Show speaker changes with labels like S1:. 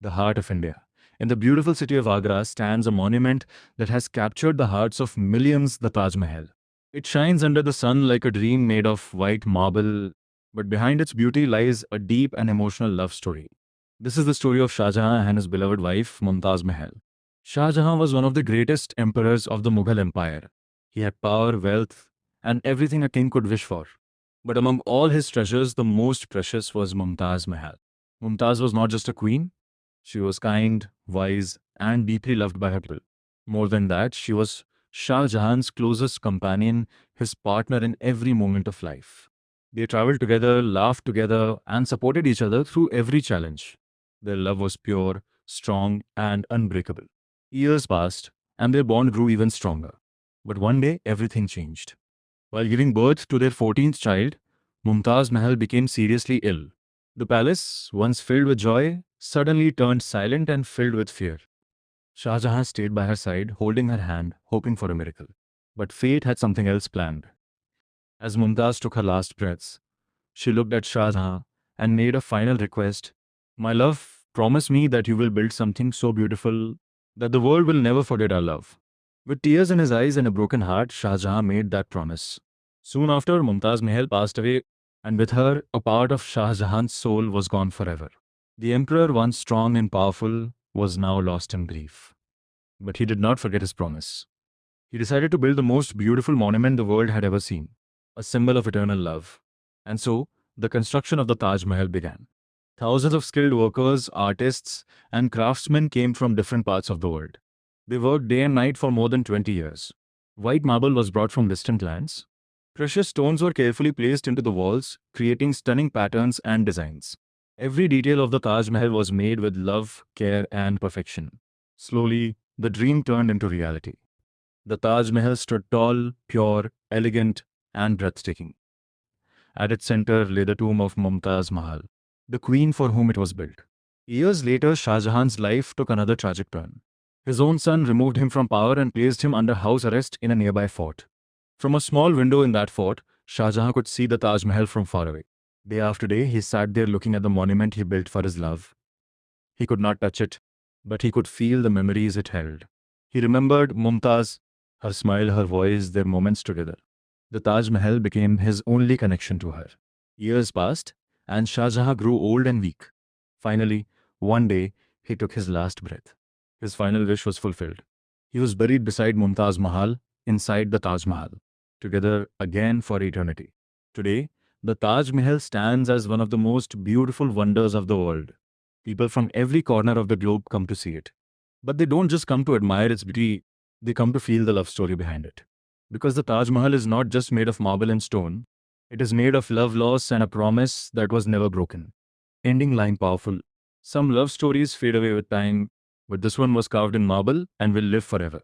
S1: the heart of India. In the beautiful city of Agra stands a monument that has captured the hearts of millions, the Taj Mahal. It shines under the sun like a dream made of white marble, but behind its beauty lies a deep and emotional love story. This is the story of Shah Jahan and his beloved wife, Mumtaz Mahal. Shah Jahan was one of the greatest emperors of the Mughal Empire. He had power, wealth, and everything a king could wish for. But among all his treasures, the most precious was Mumtaz Mahal. Mumtaz was not just a queen, she was kind, wise, and deeply loved by her people. More than that, she was Shah Jahan's closest companion, his partner in every moment of life. They traveled together, laughed together, and supported each other through every challenge. Their love was pure, strong, and unbreakable. Years passed, and their bond grew even stronger. But one day, everything changed. While giving birth to their 14th child, Mumtaz Mahal became seriously ill. The palace, once filled with joy, suddenly turned silent and filled with fear. Shah Jahan stayed by her side, holding her hand, hoping for a miracle. But fate had something else planned. As Mumtaz took her last breaths, she looked at Shah Jahan and made a final request. My love, promise me that you will build something so beautiful that the world will never forget our love. With tears in his eyes and a broken heart, Shah Jahan made that promise. Soon after, Mumtaz Mahal passed away, and with her, a part of Shah Jahan's soul was gone forever. The emperor, once strong and powerful, was now lost in grief. But he did not forget his promise. He decided to build the most beautiful monument the world had ever seen, a symbol of eternal love. And so, the construction of the Taj Mahal began. Thousands of skilled workers, artists, and craftsmen came from different parts of the world. They worked day and night for more than 20 years. White marble was brought from distant lands. Precious stones were carefully placed into the walls, creating stunning patterns and designs. Every detail of the Taj Mahal was made with love, care, and perfection. Slowly, the dream turned into reality. The Taj Mahal stood tall, pure, elegant, and breathtaking. At its center lay the tomb of Mumtaz Mahal, the queen for whom it was built. Years later, Shah Jahan's life took another tragic turn. His own son removed him from power and placed him under house arrest in a nearby fort. From a small window in that fort, Shah Jahan could see the Taj Mahal from far away. Day after day, he sat there looking at the monument he built for his love. He could not touch it, but he could feel the memories it held. He remembered Mumtaz, her smile, her voice, their moments together. The Taj Mahal became his only connection to her. Years passed, and Shah Jahan grew old and weak. Finally, one day, he took his last breath. His final wish was fulfilled. He was buried beside Mumtaz Mahal, inside the Taj Mahal, together again for eternity. Today, the Taj Mahal stands as one of the most beautiful wonders of the world. People from every corner of the globe come to see it. But they don't just come to admire its beauty, they come to feel the love story behind it. Because the Taj Mahal is not just made of marble and stone, it is made of love lost and a promise that was never broken. Ending line powerful. Some love stories fade away with time, but this one was carved in marble and will live forever.